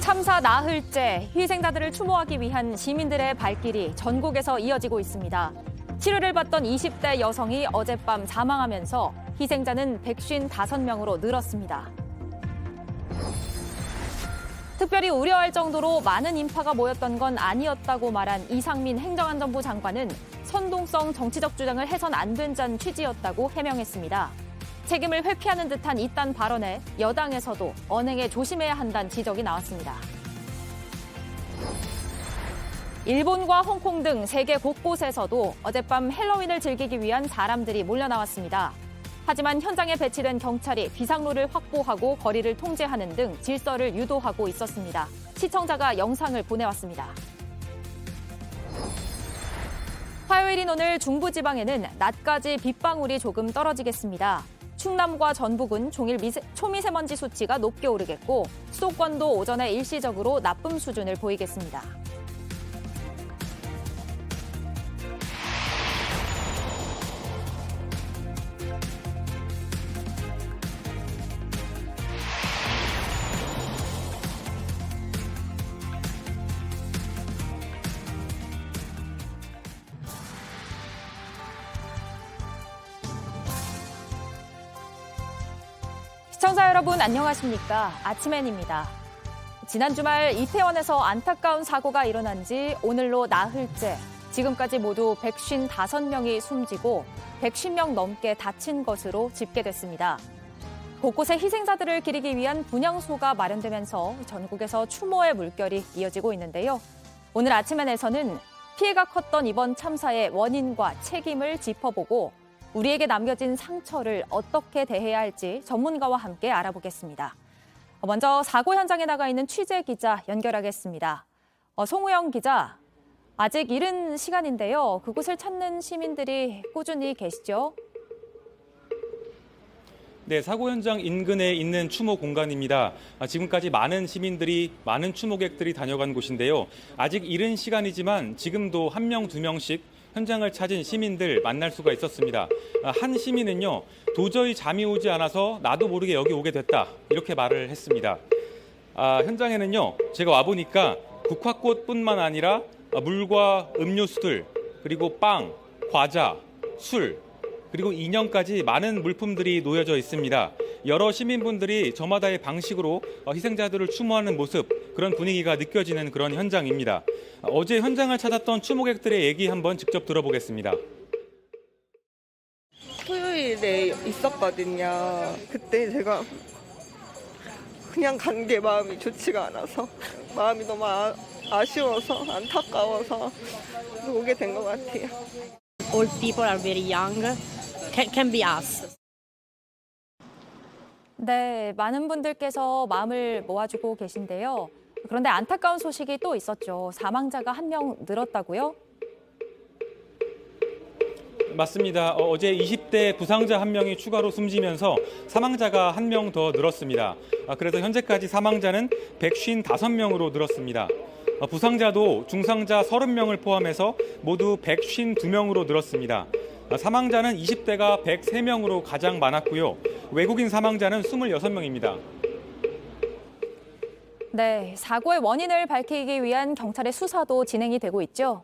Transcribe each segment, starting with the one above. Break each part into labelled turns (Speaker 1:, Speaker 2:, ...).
Speaker 1: 참사 나흘째 희생자들을 추모하기 위한 시민들의 발길이 전국에서 이어지고 있습니다. 치료를 받던 20대 여성이 어젯밤 사망하면서 희생자는 155명으로 늘었습니다. 특별히 우려할 정도로 많은 인파가 모였던 건 아니었다고 말한 이상민 행정안전부 장관은 선동성 정치적 주장을 해선 안 된다는 취지였다고 해명했습니다. 책임을 회피하는 듯한 이딴 발언에 여당에서도 언행에 조심해야 한다는 지적이 나왔습니다. 일본과 홍콩 등 세계 곳곳에서도 어젯밤 헬로윈을 즐기기 위한 사람들이 몰려 나왔습니다. 하지만 현장에 배치된 경찰이 비상로를 확보하고 거리를 통제하는 등 질서를 유도하고 있었습니다. 시청자가 영상을 보내왔습니다. 화요일인 오늘 중부지방에는 낮까지 빗방울이 조금 떨어지겠습니다. 충남과 전북은 종일 초미세먼지 수치가 높게 오르겠고 수도권도 오전에 일시적으로 나쁨 수준을 보이겠습니다. 시청자 여러분 안녕하십니까? 아침엔입니다. 지난 주말 이태원에서 안타까운 사고가 일어난 지 오늘로 나흘째, 지금까지 모두 155명이 숨지고 110명 넘게 다친 것으로 집계됐습니다. 곳곳에 희생자들을 기리기 위한 분향소가 마련되면서 전국에서 추모의 물결이 이어지고 있는데요. 오늘 아침엔에서는 피해가 컸던 이번 참사의 원인과 책임을 짚어보고 우리에게 남겨진 상처를 어떻게 대해야 할지 전문가와 함께 알아보겠습니다. 먼저 사고 현장에 나가 있는 취재 기자 연결하겠습니다. 송우영 기자, 아직 이른 시간인데요. 그곳을 찾는 시민들이 꾸준히 계시죠?
Speaker 2: 네, 사고 현장 인근에 있는 추모 공간입니다. 지금까지 많은 시민들이, 많은 추모객들이 다녀간 곳인데요. 아직 이른 시간이지만 지금도 한 명, 두 명씩 현장을 찾은 시민들 만날 수가 있었습니다. 한 시민은요, 도저히 잠이 오지 않아서 나도 모르게 여기 오게 됐다, 이렇게 말을 했습니다. 현장에는요, 제가 와보니까 국화꽃뿐만 아니라 물과 음료수들, 그리고 빵, 과자, 술, 그리고 인형까지 많은 물품들이 놓여져 있습니다. 여러 시민분들이 저마다의 방식으로 희생자들을 추모하는 모습, 그런 분위기가 느껴지는 그런 현장입니다. 어제 현장을 찾았던 추모객들의 얘기 한번 직접 들어보겠습니다.
Speaker 3: 토요일에 있었거든요. 그때 제가 그냥 간 게 마음이 좋지가 않아서, 마음이 너무 아쉬워서, 안타까워서 오게 된 것 같아요.
Speaker 4: Old people are very young. Can be us.
Speaker 1: 네, 많은 분들께서 마음을 모아주고 계신데요. 그런데 안타까운 소식이 또 있었죠. 사망자가 한 명 늘었다고요?
Speaker 2: 맞습니다. 어제 20대 부상자 한 명이 추가로 숨지면서 사망자가 한 명 더 늘었습니다. 그래서 현재까지 사망자는 155명으로 늘었습니다. 부상자도 중상자 30명을 포함해서 모두 152명으로 늘었습니다. 사망자는 20대가 103명으로 가장 많았고요. 외국인 사망자는 26명입니다.
Speaker 1: 네, 사고의 원인을 밝히기 위한 경찰의 수사도 진행이 되고 있죠.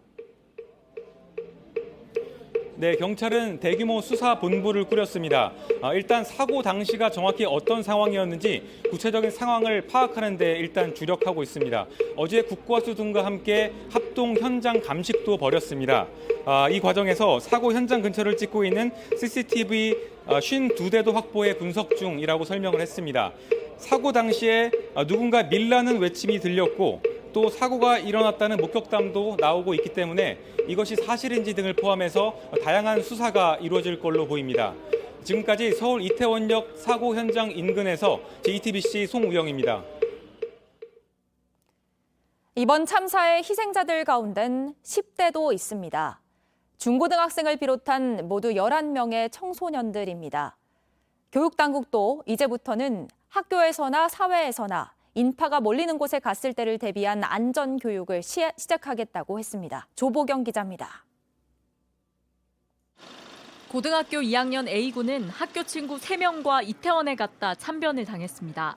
Speaker 2: 네, 경찰은 대규모 수사 본부를 꾸렸습니다. 일단 사고 당시가 정확히 어떤 상황이었는지 구체적인 상황을 파악하는 데 일단 주력하고 있습니다. 어제 국과수 등과 함께 합동 현장 감식도 벌였습니다. 이 과정에서 사고 현장 근처를 찍고 있는 CCTV 52대도 확보해 분석 중이라고 설명을 했습니다. 사고 당시에 누군가 밀라는 외침이 들렸고 또 사고가 일어났다는 목격담도 나오고 있기 때문에 이것이 사실인지 등을 포함해서 다양한 수사가 이루어질 걸로 보입니다. 지금까지 서울 이태원역 사고 현장 인근에서 JTBC 송우영입니다.
Speaker 1: 이번 참사의 희생자들 가운데는 10대도 있습니다. 중고등학생을 비롯한 모두 11명의 청소년들입니다. 교육당국도 이제부터는 학교에서나 사회에서나 인파가 몰리는 곳에 갔을 때를 대비한 안전교육을 시작하겠다고 했습니다. 조보경 기자입니다.
Speaker 5: 고등학교 2학년 A군은 학교 친구 3명과 이태원에 갔다 참변을 당했습니다.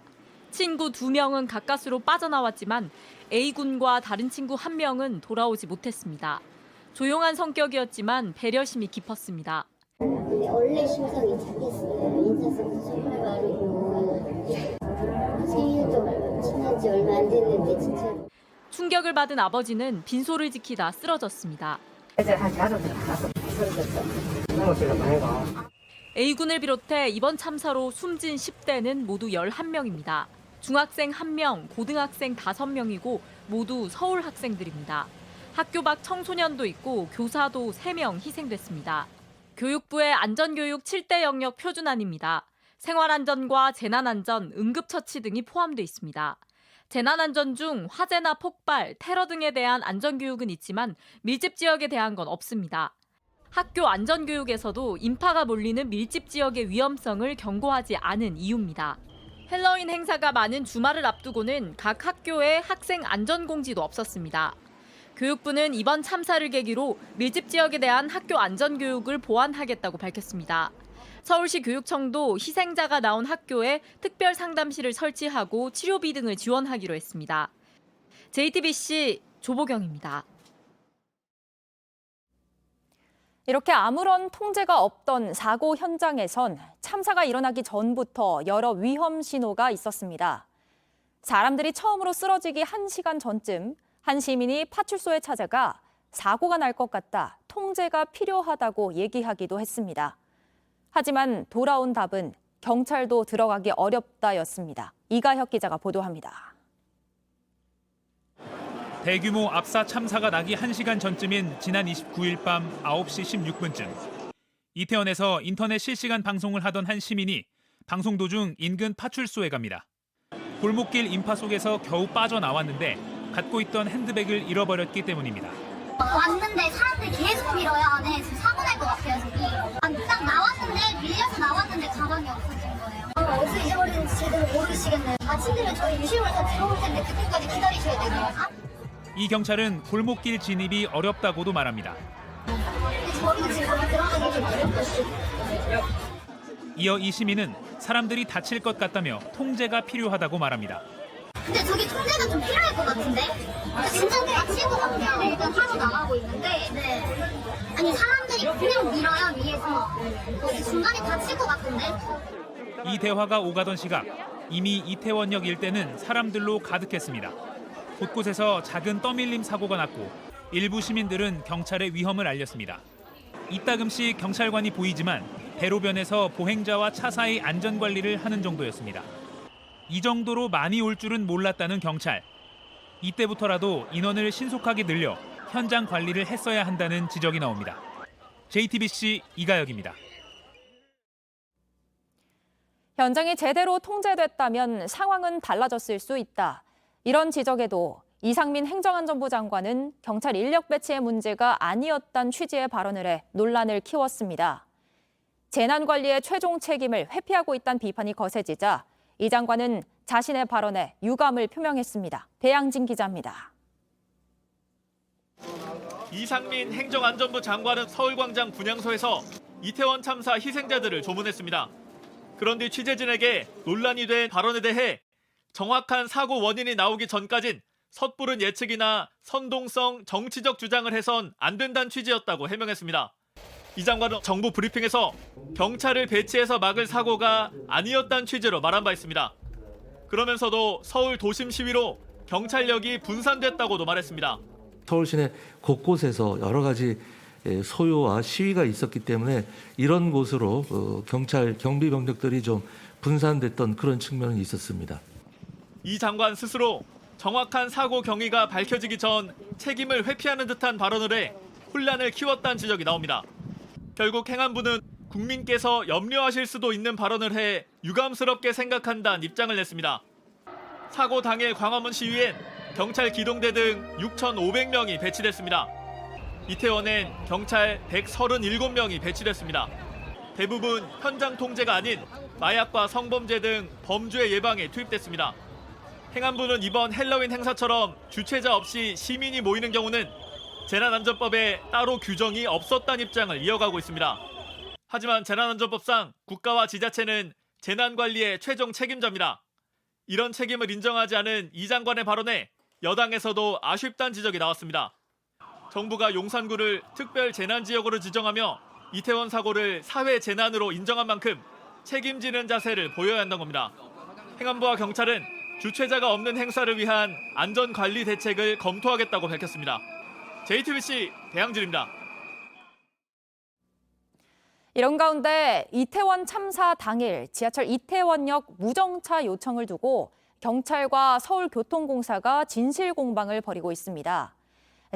Speaker 5: 친구 2명은 가까스로 빠져나왔지만 A군과 다른 친구 1명은 돌아오지 못했습니다. 조용한 성격이었지만 배려심이 깊었습니다.
Speaker 6: 원래 심성이 착했어요. 인사성도 정말 바르고 생일도 친한 지 얼마 안 됐는데 진짜.
Speaker 5: 충격을 받은 아버지는 빈소를 지키다 쓰러졌습니다. A군을 비롯해 이번 참사로 숨진 10대는 모두 11명입니다. 중학생 1명, 고등학생 5명이고 모두 서울 학생들입니다. 학교 밖 청소년도 있고 교사도 3명 희생됐습니다. 교육부의 안전교육 7대 영역 표준안입니다. 생활안전과 재난안전, 응급처치 등이 포함돼 있습니다. 재난안전 중 화재나 폭발, 테러 등에 대한 안전교육은 있지만 밀집 지역에 대한 건 없습니다. 학교 안전교육에서도 인파가 몰리는 밀집 지역의 위험성을 경고하지 않은 이유입니다. 헬로윈 행사가 많은 주말을 앞두고는 각 학교에 학생 안전공지도 없었습니다. 교육부는 이번 참사를 계기로 밀집 지역에 대한 학교 안전교육을 보완하겠다고 밝혔습니다. 서울시 교육청도 희생자가 나온 학교에 특별 상담실을 설치하고 치료비 등을 지원하기로 했습니다. JTBC 조보경입니다.
Speaker 1: 이렇게 아무런 통제가 없던 사고 현장에선 참사가 일어나기 전부터 여러 위험 신호가 있었습니다. 사람들이 처음으로 쓰러지기 1시간 전쯤 한 시민이 파출소에 찾아가 사고가 날 것 같다, 통제가 필요하다고 얘기하기도 했습니다. 하지만 돌아온 답은 경찰도 들어가기 어렵다였습니다. 이가혁 기자가 보도합니다.
Speaker 7: 대규모 압사 참사가 나기 1시간 전쯤인 지난 29일 밤 9시 16분쯤 이태원에서 인터넷 실시간 방송을 하던 한 시민이 방송 도중 인근 파출소에 갑니다. 골목길 인파 속에서 겨우 빠져나왔는데 갖고 있던 핸드백을 잃어버렸기 때문입니다.
Speaker 8: 왔는데 사람들이 계속 밀어요. 안에 지금 사고 날 것 같아요. 저기. 딱 나왔는데 밀려서 나왔는데 가방이 없어진 거예요. 어디서 잊어버렸는지 제대로 모르시겠네요. 아침이면 저희 유실원에서 들어올 텐데 그때까지 기다리셔야 되고요.
Speaker 7: 이 경찰은 골목길 진입이 어렵다고도 말합니다.
Speaker 8: 저희도 지금 거기 들어가기 좀 어렵거든요.
Speaker 7: 이어 이 시민은 사람들이 다칠 것 같다며 통제가 필요하다고 말합니다.
Speaker 8: 근데 저기 통제가 좀 필요할 것 같은데? 진짜 다칠 것 같아요. 일단 하러 나가고 있는데. 네. 아니 사람들이 그냥 밀어요 위에서. 어디 중간에 다칠 것 같은데?
Speaker 7: 이 대화가 오가던 시각 이미 이태원역 일대는 사람들로 가득했습니다. 곳곳에서 작은 떠밀림 사고가 났고 일부 시민들은 경찰에 위험을 알렸습니다. 이따금씩 경찰관이 보이지만 대로변에서 보행자와 차 사이 안전관리를 하는 정도였습니다. 이 정도로 많이 올 줄은 몰랐다는 경찰. 이때부터라도 인원을 신속하게 늘려 현장 관리를 했어야 한다는 지적이 나옵니다. JTBC 이가혁입니다.
Speaker 1: 현장이 제대로 통제됐다면 상황은 달라졌을 수 있다. 이런 지적에도 이상민 행정안전부 장관은 경찰 인력 배치의 문제가 아니었단 취지의 발언을 해 논란을 키웠습니다. 재난관리의 최종 책임을 회피하고 있다는 비판이 거세지자 이 장관은 자신의 발언에 유감을 표명했습니다. 배양진 기자입니다.
Speaker 9: 이상민 행정안전부 장관은 서울광장 분향소에서 이태원 참사 희생자들을 조문했습니다. 그런데 취재진에게 논란이 된 발언에 대해 정확한 사고 원인이 나오기 전까진 섣부른 예측이나 선동성, 정치적 주장을 해선 안 된다는 취지였다고 해명했습니다. 이 장관은 정부 브리핑에서 경찰을 배치해서 막을 사고가 아니었다는 취지로 말한 바 있습니다. 그러면서도 서울 도심 시위로 경찰력이 분산됐다고도 말했습니다.
Speaker 10: 서울 시내 곳곳에서 여러 가지 소요와 시위가 있었기 때문에 이런 곳으로 경찰 경비 병력들이 좀 분산됐던 그런 측면이 있었습니다.
Speaker 9: 이 장관 스스로 정확한 사고 경위가 밝혀지기 전 책임을 회피하는 듯한 발언을 해 혼란을 키웠다는 지적이 나옵니다. 결국 행안부는 국민께서 염려하실 수도 있는 발언을 해 유감스럽게 생각한다는 입장을 냈습니다. 사고 당일 광화문 시위엔 경찰 기동대 등 6,500명이 배치됐습니다. 이태원엔 경찰 137명이 배치됐습니다. 대부분 현장 통제가 아닌 마약과 성범죄 등 범죄 예방에 투입됐습니다. 행안부는 이번 헬로윈 행사처럼 주최자 없이 시민이 모이는 경우는 재난안전법에 따로 규정이 없었다는 입장을 이어가고 있습니다. 하지만 재난안전법상 국가와 지자체는 재난관리의 최종 책임자입니다. 이런 책임을 인정하지 않은 이 장관의 발언에 여당에서도 아쉽다는 지적이 나왔습니다. 정부가 용산구를 특별 재난 지역으로 지정하며 이태원 사고를 사회 재난으로 인정한 만큼 책임지는 자세를 보여야 한다는 겁니다. 행안부와 경찰은 주최자가 없는 행사를 위한 안전관리 대책을 검토하겠다고 밝혔습니다. JTBC 배양진입니다.
Speaker 1: 이런 가운데 이태원 참사 당일 지하철 이태원역 무정차 요청을 두고 경찰과 서울교통공사가 진실 공방을 벌이고 있습니다.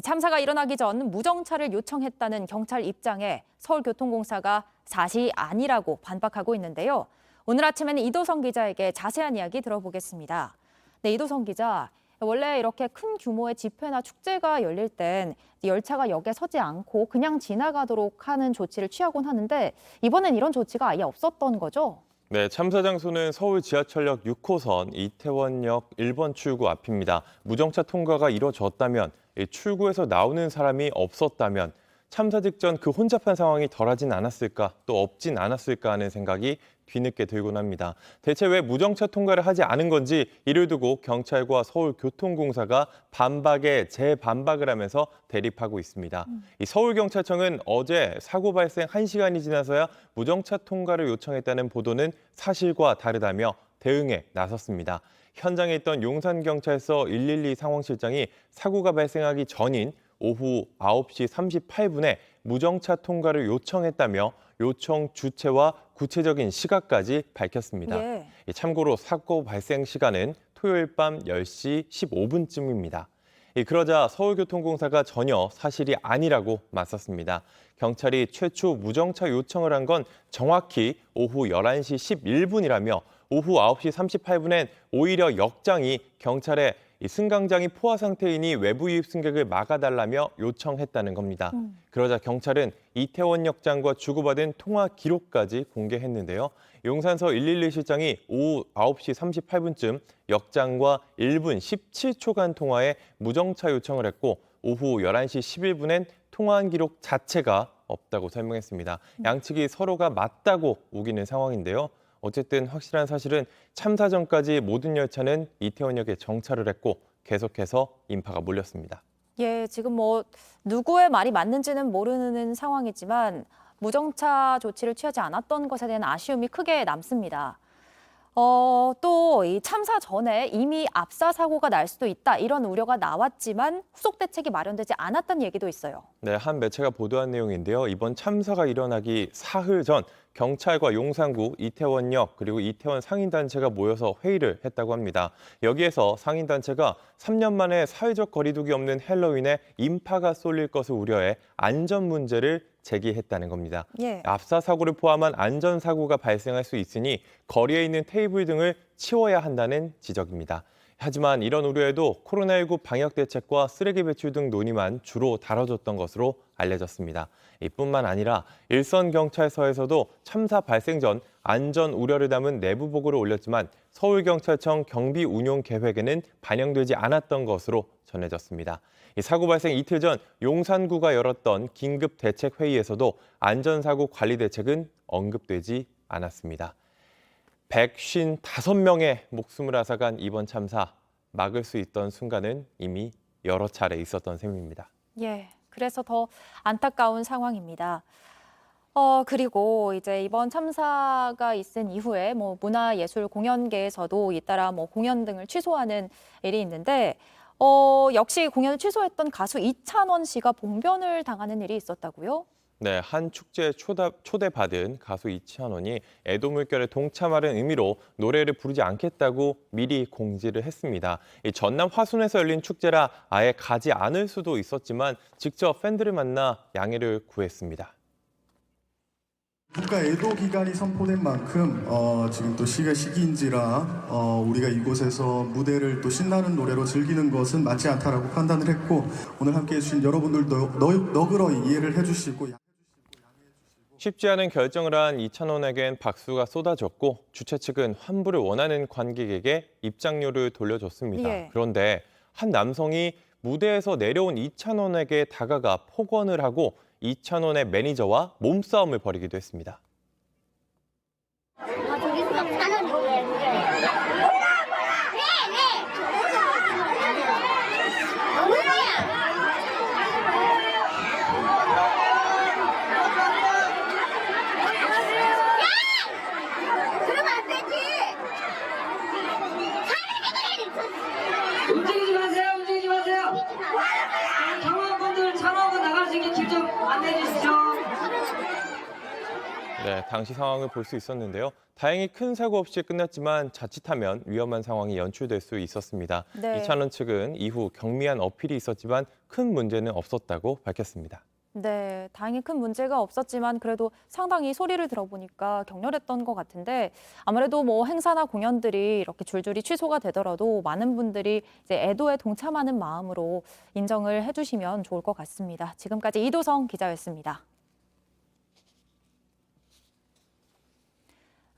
Speaker 1: 참사가 일어나기 전 무정차를 요청했다는 경찰 입장에 서울교통공사가 사실이 아니라고 반박하고 있는데요. 오늘 아침에는 이도성 기자에게 자세한 이야기 들어보겠습니다. 네, 이도성 기자. 원래 이렇게 큰 규모의 집회나 축제가 열릴 땐 열차가 역에 서지 않고 그냥 지나가도록 하는 조치를 취하곤 하는데 이번엔 이런 조치가 아예 없었던 거죠?
Speaker 11: 네, 참사 장소는 서울 지하철역 6호선 이태원역 1번 출구 앞입니다. 무정차 통과가 이뤄졌다면, 출구에서 나오는 사람이 없었다면 참사 직전 그 혼잡한 상황이 덜하진 않았을까, 또 없진 않았을까 하는 생각이 뒤늦게 들곤 합니다. 대체 왜 무정차 통과를 하지 않은 건지 이를 두고 경찰과 서울교통공사가 반박에 재반박을 하면서 대립하고 있습니다. 이 서울경찰청은 어제 사고 발생 1시간이 지나서야 무정차 통과를 요청했다는 보도는 사실과 다르다며 대응에 나섰습니다. 현장에 있던 용산경찰서 112 상황실장이 사고가 발생하기 전인 오후 9시 38분에 무정차 통과를 요청했다며 요청 주체와 구체적인 시각까지 밝혔습니다.
Speaker 1: 예.
Speaker 11: 참고로 사고 발생 시간은 토요일 밤 10시 15분쯤입니다. 그러자 서울교통공사가 전혀 사실이 아니라고 맞섰습니다. 경찰이 최초 무정차 요청을 한 건 정확히 오후 11시 11분이라며 오후 9시 38분엔 오히려 역장이 경찰에 승강장이 포화 상태이니 외부 유입 승객을 막아달라며 요청했다는 겁니다. 그러자 경찰은 이태원 역장과 주고받은 통화 기록까지 공개했는데요. 용산서 112 실장이 오후 9시 38분쯤 역장과 1분 17초간 통화에 무정차 요청을 했고 오후 11시 11분엔 통화한 기록 자체가 없다고 설명했습니다. 양측이 서로가 맞다고 우기는 상황인데요. 어쨌든 확실한 사실은 참사 전까지 모든 열차는 이태원역에 정차를 했고 계속해서 인파가 몰렸습니다.
Speaker 1: 예, 지금 누구의 말이 맞는지는 모르는 상황이지만 무정차 조치를 취하지 않았던 것에 대한 아쉬움이 크게 남습니다. 또 이 참사 전에 이미 압사 사고가 날 수도 있다 이런 우려가 나왔지만 후속 대책이 마련되지 않았다는 얘기도 있어요.
Speaker 11: 네, 한 매체가 보도한 내용인데요. 이번 참사가 일어나기 사흘 전 경찰과 용산구, 이태원역 그리고 이태원 상인단체가 모여서 회의를 했다고 합니다. 여기에서 상인단체가 3년 만에 사회적 거리두기 없는 헬로윈에 인파가 쏠릴 것을 우려해 안전 문제를 제기했다는 겁니다.
Speaker 1: 예.
Speaker 11: 압사 사고를 포함한 안전사고가 발생할 수 있으니 거리에 있는 테이블 등을 치워야 한다는 지적입니다. 하지만 이런 우려에도 코로나19 방역 대책과 쓰레기 배출 등 논의만 주로 다뤄졌던 것으로 알려졌습니다. 이뿐만 아니라 일선경찰서에서도 참사 발생 전 안전 우려를 담은 내부 보고를 올렸지만 서울경찰청 경비 운용 계획에는 반영되지 않았던 것으로 전해졌습니다. 사고 발생 이틀 전 용산구가 열었던 긴급 대책 회의에서도 안전사고 관리 대책은 언급되지 않았습니다. 155명의 목숨을 앗아간 이번 참사, 막을 수 있던 순간은 이미 여러 차례 있었던 셈입니다.
Speaker 1: 예, 그래서 더 안타까운 상황입니다. 그리고 이제 이번 참사가 있은 이후에 문화예술 공연계에서도 잇따라 공연 등을 취소하는 일이 있는데 역시 공연을 취소했던 가수 이찬원 씨가 봉변을 당하는 일이 있었다고요?
Speaker 11: 네, 한 축제에 초대받은 가수 이찬원이 애도 물결에 동참하는 의미로 노래를 부르지 않겠다고 미리 공지를 했습니다. 전남 화순에서 열린 축제라 아예 가지 않을 수도 있었지만 직접 팬들을 만나 양해를 구했습니다.
Speaker 12: 국가 애도 기간이 선포된 만큼 지금 또 시기인지라 우리가 이곳에서 무대를 또 신나는 노래로 즐기는 것은 맞지 않다라고 판단을 했고 오늘 함께해 주신 여러분들도 너그러이 이해를 해주시고
Speaker 11: 쉽지 않은 결정을 한 이찬원에겐 박수가 쏟아졌고 주최 측은 환불을 원하는 관객에게 입장료를 돌려줬습니다.
Speaker 1: 예.
Speaker 11: 그런데 한 남성이 무대에서 내려온 이찬원에게 다가가 폭언을 하고 이찬원의 매니저와 몸싸움을 벌이기도 했습니다. 당시 상황을 볼 수 있었는데요. 다행히 큰 사고 없이 끝났지만 자칫하면 위험한 상황이 연출될 수 있었습니다.
Speaker 1: 네.
Speaker 11: 이찬원 측은 이후 경미한 어필이 있었지만 큰 문제는 없었다고 밝혔습니다.
Speaker 1: 네, 다행히 큰 문제가 없었지만 그래도 상당히 소리를 들어보니까 격렬했던 것 같은데 아무래도 뭐 행사나 공연들이 이렇게 줄줄이 취소가 되더라도 많은 분들이 이제 애도에 동참하는 마음으로 인정을 해주시면 좋을 것 같습니다. 지금까지 이도성 기자였습니다.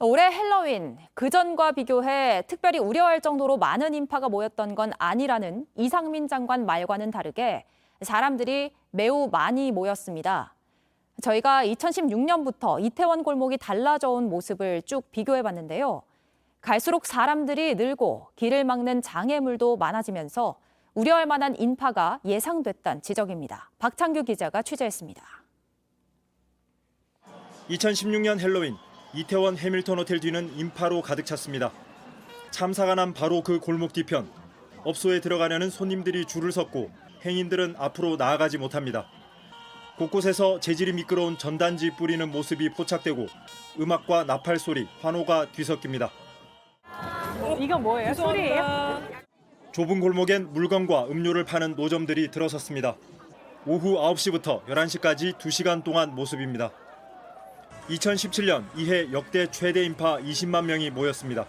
Speaker 1: 올해 헬로윈, 그전과 비교해 특별히 우려할 정도로 많은 인파가 모였던 건 아니라는 이상민 장관 말과는 다르게 사람들이 매우 많이 모였습니다. 저희가 2016년부터 이태원 골목이 달라져 온 모습을 쭉 비교해 봤는데요. 갈수록 사람들이 늘고 길을 막는 장애물도 많아지면서 우려할 만한 인파가 예상됐다는 지적입니다. 박창규 기자가 취재했습니다.
Speaker 13: 2016년 헬로윈, 이태원 해밀턴 호텔 뒤는 인파로 가득 찼습니다. 참사가 난 바로 그 골목 뒤편, 업소에 들어가려는 손님들이 줄을 섰고 행인들은 앞으로 나아가지 못합니다. 곳곳에서 재질이 미끄러운 전단지 뿌리는 모습이 포착되고 음악과 나팔 소리, 환호가 뒤섞입니다.
Speaker 1: 이건 뭐예요? 소리예요?
Speaker 13: 좁은 골목엔 물건과 음료를 파는 노점들이 들어섰습니다. 오후 9시부터 11시까지 2시간 동안 모습입니다. 2017년 이해 역대 최대 인파 20만 명이 모였습니다.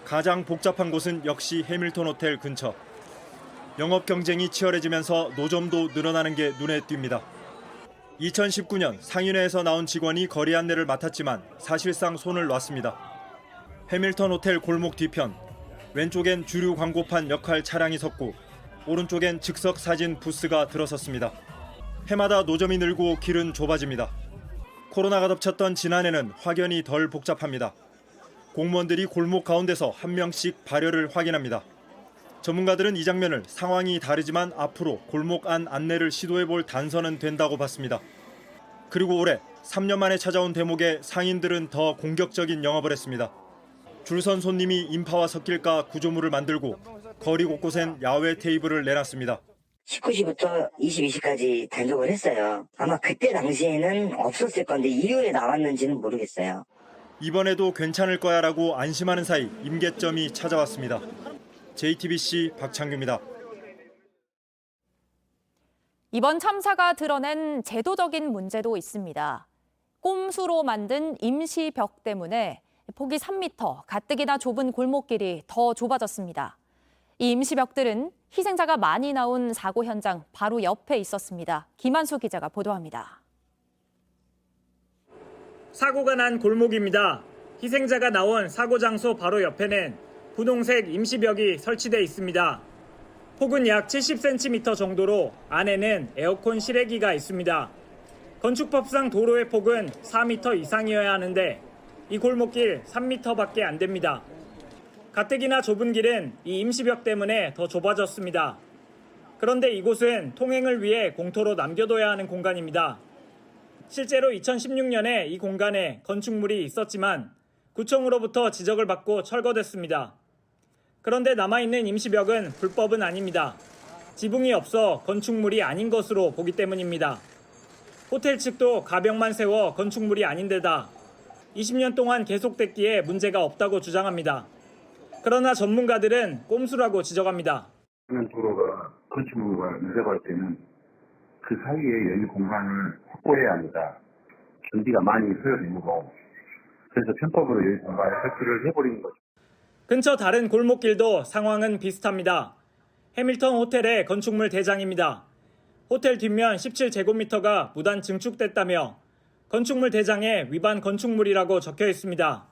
Speaker 13: 가장 복잡한 곳은 역시 해밀턴 호텔 근처. 영업 경쟁이 치열해지면서 노점도 늘어나는 게 눈에 띕니다. 2019년 상인회에서 나온 직원이 거리 안내를 맡았지만 사실상 손을 놨습니다. 해밀턴 호텔 골목 뒤편, 왼쪽엔 주류 광고판 역할 차량이 섰고 오른쪽엔 즉석 사진 부스가 들어섰습니다. 해마다 노점이 늘고 길은 좁아집니다. 코로나가 덮쳤던 지난해는 확연히 덜 복잡합니다. 공무원들이 골목 가운데서 한 명씩 발열을 확인합니다. 전문가들은 이 장면을 상황이 다르지만 앞으로 골목 안 안내를 시도해볼 단서는 된다고 봤습니다. 그리고 올해 3년 만에 찾아온 대목에 상인들은 더 공격적인 영업을 했습니다. 줄선 손님이 인파와 섞일까 구조물을 만들고 거리 곳곳엔 야외 테이블을 내놨습니다.
Speaker 14: 19시부터 22시까지 단속을 했어요. 아마 그때 당시에는 없었을 건데 이후에 나왔는지는 모르겠어요.
Speaker 13: 이번에도 괜찮을 거야라고 안심하는 사이 임계점이 찾아왔습니다. JTBC 박창규입니다.
Speaker 1: 이번 참사가 드러낸 제도적인 문제도 있습니다. 꼼수로 만든 임시벽 때문에 폭이 3m, 가뜩이나 좁은 골목길이 더 좁아졌습니다. 이 임시벽들은 희생자가 많이 나온 사고 현장 바로 옆에 있었습니다. 김한수 기자가 보도합니다.
Speaker 15: 사고가 난 골목입니다. 희생자가 나온 사고 장소 바로 옆에는 분홍색 임시벽이 설치돼 있습니다. 폭은 약 70cm 정도로 안에는 에어컨 실외기가 있습니다. 건축법상 도로의 폭은 4m 이상이어야 하는데 이 골목길 3m밖에 안 됩니다. 가뜩이나 좁은 길은 이 임시벽 때문에 더 좁아졌습니다. 그런데 이곳은 통행을 위해 공터로 남겨둬야 하는 공간입니다. 실제로 2016년에 이 공간에 건축물이 있었지만 구청으로부터 지적을 받고 철거됐습니다. 그런데 남아있는 임시벽은 불법은 아닙니다. 지붕이 없어 건축물이 아닌 것으로 보기 때문입니다. 호텔 측도 가벽만 세워 건축물이 아닌데다 20년 동안 계속됐기에 문제가 없다고 주장합니다. 그러나 전문가들은 꼼수라고 지적합니다.
Speaker 16: 도로가 건축물과 연결할 때는 그 사이에 여유 공간을 확보해야 합니다. 전기가 많이 소요되고 그래서 편법으로 여유 공간을 설치를 해버리는 거죠.
Speaker 15: 근처 다른 골목길도 상황은 비슷합니다. 해밀턴 호텔의 건축물 대장입니다. 호텔 뒷면 17제곱미터가 무단 증축됐다며 건축물 대장에 위반 건축물이라고 적혀 있습니다.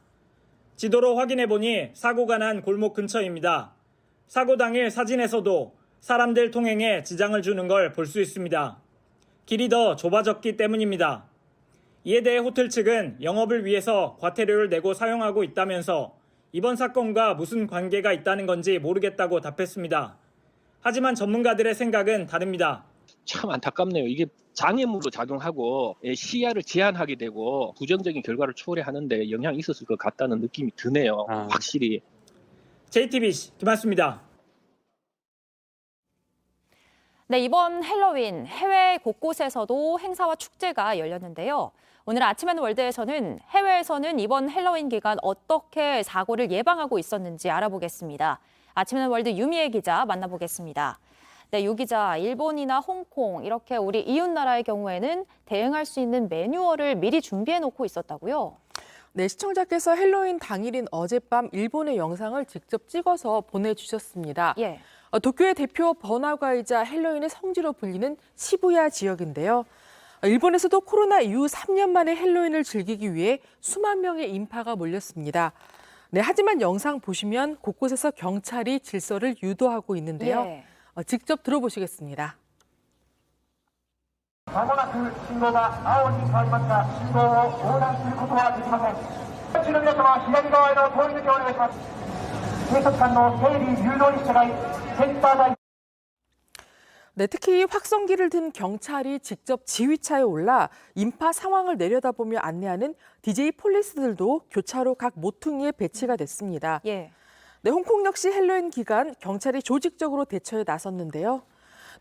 Speaker 15: 지도로 확인해보니 사고가 난 골목 근처입니다. 사고 당일 사진에서도 사람들 통행에 지장을 주는 걸 볼 수 있습니다. 길이 더 좁아졌기 때문입니다. 이에 대해 호텔 측은 영업을 위해서 과태료를 내고 사용하고 있다면서 이번 사건과 무슨 관계가 있다는 건지 모르겠다고 답했습니다. 하지만 전문가들의 생각은 다릅니다.
Speaker 17: 참 안타깝네요. 이게 장애물로 작용하고 시야를 제한하게 되고 부정적인 결과를 초래하는데 영향이 있었을 것 같다는 느낌이 드네요. 확실히.
Speaker 15: JTBC 김한수입니다.
Speaker 1: 네, 이번 헬로윈 해외 곳곳에서도 행사와 축제가 열렸는데요. 오늘 아침엔 월드에서는 해외에서는 이번 헬로윈 기간 어떻게 사고를 예방하고 있었는지 알아보겠습니다. 아침엔 월드 유미애 기자 만나보겠습니다. 네, 유 기자, 일본이나 홍콩 이렇게 우리 이웃 나라의 경우에는 대응할 수 있는 매뉴얼을 미리 준비해 놓고 있었다고요?
Speaker 18: 네, 시청자께서 헬로윈 당일인 어젯밤 일본의 영상을 직접 찍어서 보내주셨습니다.
Speaker 1: 예.
Speaker 18: 도쿄의 대표 번화가이자 헬로윈의 성지로 불리는 시부야 지역인데요. 일본에서도 코로나 이후 3년 만에 헬로윈을 즐기기 위해 수만 명의 인파가 몰렸습니다. 네, 하지만 영상 보시면 곳곳에서 경찰이 질서를 유도하고 있는데요.
Speaker 1: 예.
Speaker 18: 직접 들어보시겠습니다.
Speaker 19: まもなく信号が青に変わりますが、信号を横断することはできません。道の皆様、左側への通り抜けをお願いします。警察官の整理誘導に従い、センター台。
Speaker 18: 네, 특히 확성기를 든 경찰이 직접 지휘차에 올라 인파 상황을 내려다보며 안내하는 DJ 폴리스들도 교차로 각 모퉁이에 배치가 됐습니다.
Speaker 1: 예.
Speaker 18: 네, 홍콩 역시 헬로윈 기간 경찰이 조직적으로 대처에 나섰는데요.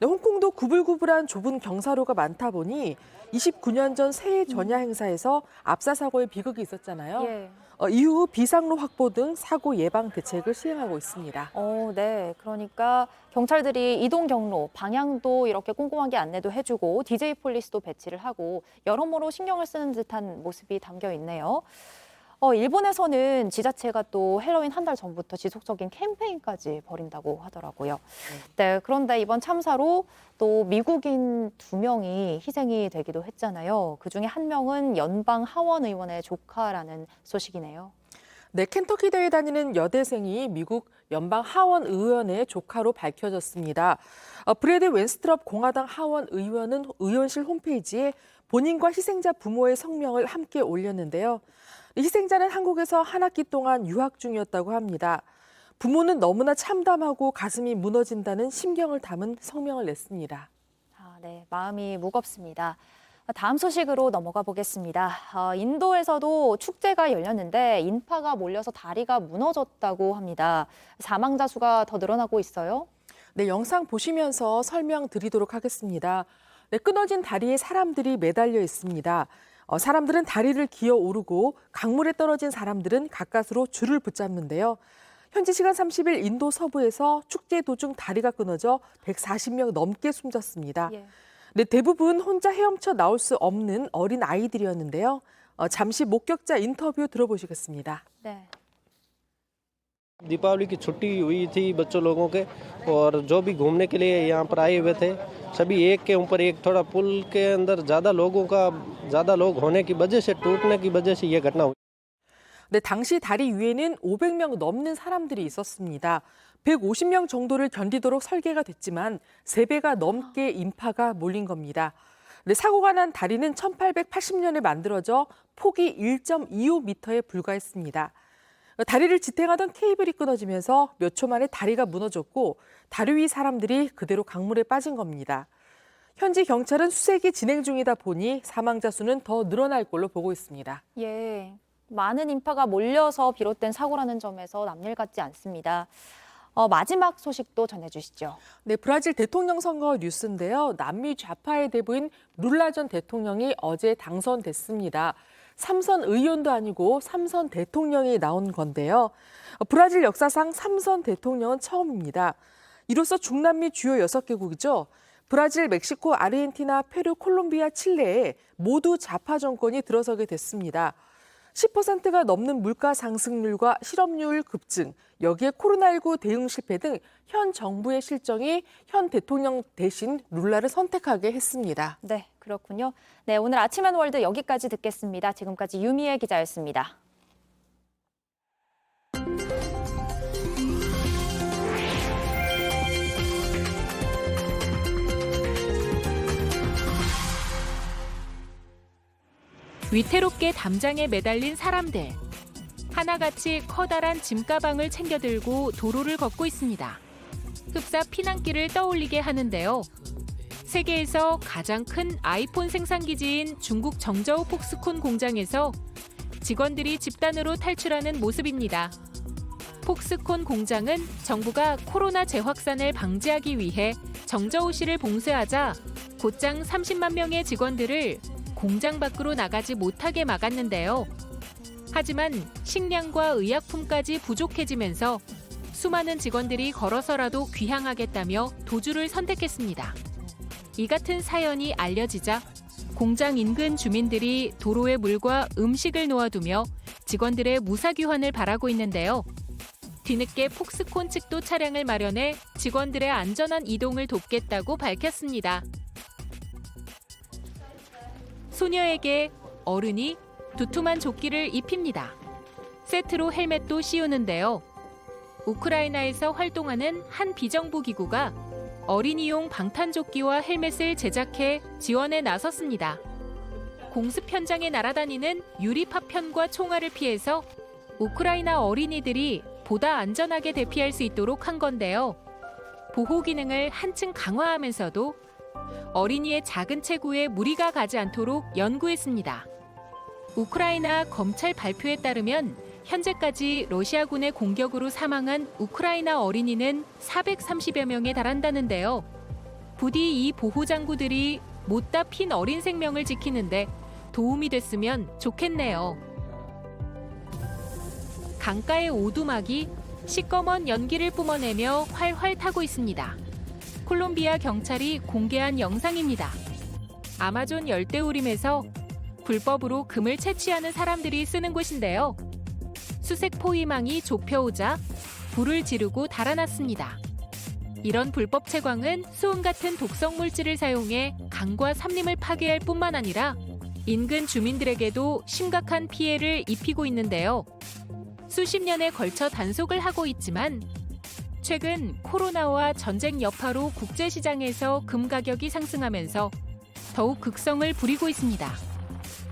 Speaker 18: 네, 홍콩도 구불구불한 좁은 경사로가 많다 보니 29년 전 새해 전야 행사에서 압사 사고의 비극이 있었잖아요.
Speaker 1: 예.
Speaker 18: 이후 비상로 확보 등 사고 예방 대책을 시행하고 있습니다.
Speaker 1: 네. 그러니까 경찰들이 이동 경로, 방향도 이렇게 꼼꼼하게 안내도 해주고 DJ 폴리스도 배치를 하고 여러모로 신경을 쓰는 듯한 모습이 담겨 있네요. 일본에서는 지자체가 또 헬로윈 한 달 전부터 지속적인 캠페인까지 벌인다고 하더라고요. 네, 그런데 이번 참사로 또 미국인 2명이 희생이 되기도 했잖아요. 그중에 한 명은 연방 하원 의원의 조카라는 소식이네요.
Speaker 18: 네, 켄터키대에 다니는 여대생이 미국 연방 하원 의원의 조카로 밝혀졌습니다. 브래드 웬스트럽 공화당 하원 의원은 의원실 홈페이지에 본인과 희생자 부모의 성명을 함께 올렸는데요. 희생자는 한국에서 한 학기 동안 유학 중이었다고 합니다. 부모는 너무나 참담하고 가슴이 무너진다는 심경을 담은 성명을 냈습니다.
Speaker 1: 네, 마음이 무겁습니다. 다음 소식으로 넘어가 보겠습니다. 인도에서도 축제가 열렸는데 인파가 몰려서 다리가 무너졌다고 합니다. 사망자 수가 더 늘어나고 있어요?
Speaker 18: 네, 영상 보시면서 설명드리도록 하겠습니다. 네, 끊어진 다리에 사람들이 매달려 있습니다. 사람들은 다리를 기어 오르고 강물에 떨어진 사람들은 가까스로 줄을 붙잡는데요. 현지 시간 30일 인도 서부에서 축제 도중 다리가 끊어져 140명 넘게 숨졌습니다.
Speaker 1: 예.
Speaker 18: 네, 대부분 혼자 헤엄쳐 나올 수 없는 어린 아이들이었는데요. 잠시 목격자 인터뷰 들어보시겠습니다.
Speaker 1: 네.
Speaker 20: दीपावली की छुट्टी हुई थी बच्चों लोगों के और जो भी घूमने के लिए यहाँ पर आए हुए थे सभी एक के ऊपर एक थोड़ा पुल के अंदर ज़्यादा लोग होने की वजह से टूटने की वजह से ये घटना हुई।
Speaker 18: 네, 당시 다리 위에는 500명 넘는 사람들이 있었습니다. 150명 정도를 견디도록 설계가 됐지만 3배가 넘게 인파가 몰린 겁니다. 네, 사고가 난 다리는 1880년에 만들어져 폭이 1.25m에 불과했습니다. 다리를 지탱하던 케이블이 끊어지면서 몇 초 만에 다리가 무너졌고 다리 위 사람들이 그대로 강물에 빠진 겁니다. 현지 경찰은 수색이 진행 중이다 보니 사망자 수는 더 늘어날 걸로 보고 있습니다.
Speaker 1: 예, 많은 인파가 몰려서 비롯된 사고라는 점에서 남일 같지 않습니다. 마지막 소식도 전해주시죠.
Speaker 18: 네, 브라질 대통령 선거 뉴스인데요. 남미 좌파의 대부인 룰라 전 대통령이 어제 당선됐습니다. 3선 의원도 아니고 3선 대통령이 나온 건데요. 브라질 역사상 3선 대통령은 처음입니다. 이로써 중남미 주요 6개국이죠. 브라질, 멕시코, 아르헨티나, 페루, 콜롬비아, 칠레에 모두 좌파 정권이 들어서게 됐습니다. 10%가 넘는 물가 상승률과 실업률 급증, 여기에 코로나19 대응 실패 등 현 정부의 실정이 현 대통령 대신 룰라를 선택하게 했습니다.
Speaker 1: 네, 그렇군요. 네, 오늘 아침엔 월드 여기까지 듣겠습니다. 지금까지 유미애 기자였습니다.
Speaker 5: 위태롭게 담장에 매달린 사람들. 하나같이 커다란 짐가방을 챙겨 들고 도로를 걷고 있습니다. 흡사 피난길을 떠올리게 하는데요. 세계에서 가장 큰 아이폰 생산기지인 중국 정저우 폭스콘 공장에서 직원들이 집단으로 탈출하는 모습입니다. 폭스콘 공장은 정부가 코로나 재확산을 방지하기 위해 정저우 씨를 봉쇄하자 곧장 30만 명의 직원들을 공장 밖으로 나가지 못하게 막았는데요. 하지만 식량과 의약품까지 부족해지면서 수많은 직원들이 걸어서라도 귀향하겠다며 도주를 선택했습니다. 이 같은 사연이 알려지자 공장 인근 주민들이 도로에 물과 음식을 놓아두며 직원들의 무사귀환을 바라고 있는데요. 뒤늦게 폭스콘 측도 차량을 마련해 직원들의 안전한 이동을 돕겠다고 밝혔습니다. 소녀에게 어른이 두툼한 조끼를 입힙니다. 세트로 헬멧도 씌우는데요. 우크라이나에서 활동하는 한 비정부 기구가 어린이용 방탄조끼와 헬멧을 제작해 지원에 나섰습니다. 공습 현장에 날아다니는 유리 파편과 총알을 피해서 우크라이나 어린이들이 보다 안전하게 대피할 수 있도록 한 건데요. 보호 기능을 한층 강화하면서도 어린이의 작은 체구에 무리가 가지 않도록 연구했습니다. 우크라이나 검찰 발표에 따르면 현재까지 러시아군의 공격으로 사망한 우크라이나 어린이는 430여 명에 달한다는데요. 부디 이 보호장구들이 못다 핀 어린 생명을 지키는데 도움이 됐으면 좋겠네요. 강가의 오두막이 시꺼먼 연기를 뿜어내며 활활 타고 있습니다. 콜롬비아 경찰이 공개한 영상입니다. 아마존 열대우림에서 불법으로 금을 채취하는 사람들이 쓰는 곳인데요. 수색 포위망이 좁혀오자 불을 지르고 달아났습니다. 이런 불법 채광은 수은 같은 독성 물질을 사용해 강과 산림을 파괴할 뿐만 아니라 인근 주민들에게도 심각한 피해를 입히고 있는데요. 수십 년에 걸쳐 단속을 하고 있지만 최근 코로나와 전쟁 여파로 국제시장에서 금 가격이 상승하면서 더욱 극성을 부리고 있습니다.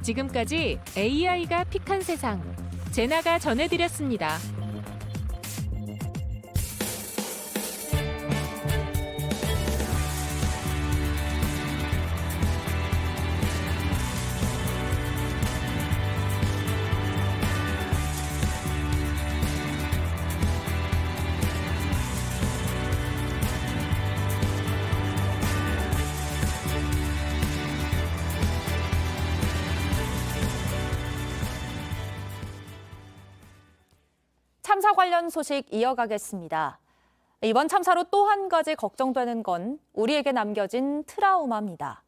Speaker 5: 지금까지 AI가 픽한 세상, 제나가 전해드렸습니다.
Speaker 1: 참사 관련 소식 이어가겠습니다. 이번 참사로 또 한 가지 걱정되는 건 우리에게 남겨진 트라우마입니다.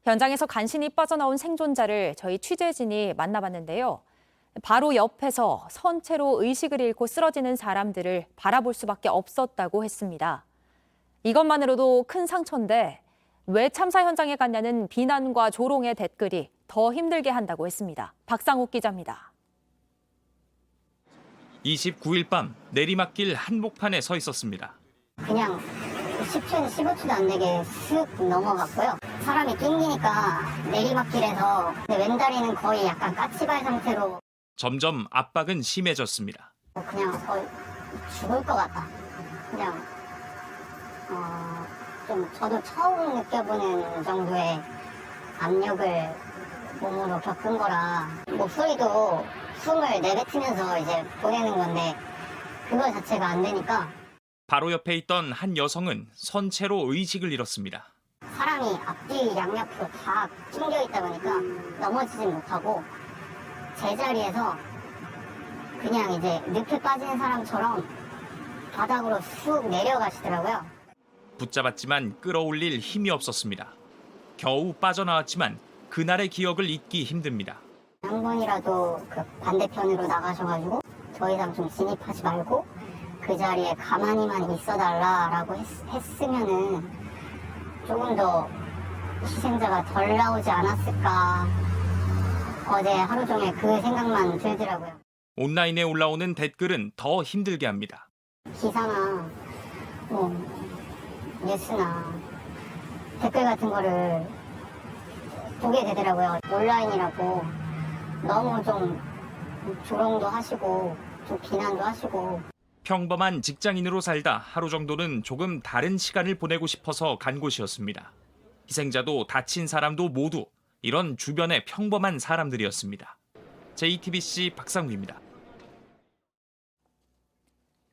Speaker 1: 현장에서 간신히 빠져나온 생존자를 저희 취재진이 만나봤는데요. 바로 옆에서 선체로 의식을 잃고 쓰러지는 사람들을 바라볼 수밖에 없었다고 했습니다. 이것만으로도 큰 상처인데 왜 참사 현장에 갔냐는 비난과 조롱의 댓글이 더 힘들게 한다고 했습니다. 박상욱 기자입니다.
Speaker 7: 29일 밤 내리막길 한복판에 서 있었습니다.
Speaker 8: 그냥 10초, 15초도 안 되게 슥 넘어갔고요. 사람이 낑기니까 내리막길에서 왼다리는 거의 약간 까치발 상태로
Speaker 7: 점점 압박은 심해졌습니다.
Speaker 8: 그냥 거의 죽을 것 같다. 그냥 좀 저도 처음 느껴보는 정도의 압력을 몸으로 겪은 거라 목소리도 숨을 내뱉으면서 이제 보내는 건데 그거 자체가 안 되니까
Speaker 7: 바로 옆에 있던 한 여성은 선체로 의식을 잃었습니다.
Speaker 8: 사람이 앞뒤 양옆으로 다 낑겨 있다 보니까 넘어지진 못하고 제자리에서 그냥 이제 늪에 빠진 사람처럼 바닥으로 쑥 내려가시더라고요.
Speaker 7: 붙잡았지만 끌어올릴 힘이 없었습니다. 겨우 빠져나왔지만 그날의 기억을 잊기 힘듭니다.
Speaker 8: 한 번이라도 그 반대편으로 나가셔가지고 더 이상 좀 진입하지 말고 그 자리에 가만히만 있어달라라고 했으면은 조금 더 희생자가 덜 나오지 않았을까. 어제 하루 종일 그 생각만 들더라고요.
Speaker 7: 온라인에 올라오는 댓글은 더 힘들게 합니다.
Speaker 8: 기사나 뭐 뉴스나 댓글 같은 거를 보게 되더라고요. 온라인이라고 너무 좀 조롱도 하시고 좀 비난도 하시고.
Speaker 7: 평범한 직장인으로 살다 하루 정도는 조금 다른 시간을 보내고 싶어서 간 곳이었습니다. 희생자도 다친 사람도 모두 이런 주변의 평범한 사람들이었습니다. JTBC 박상우입니다.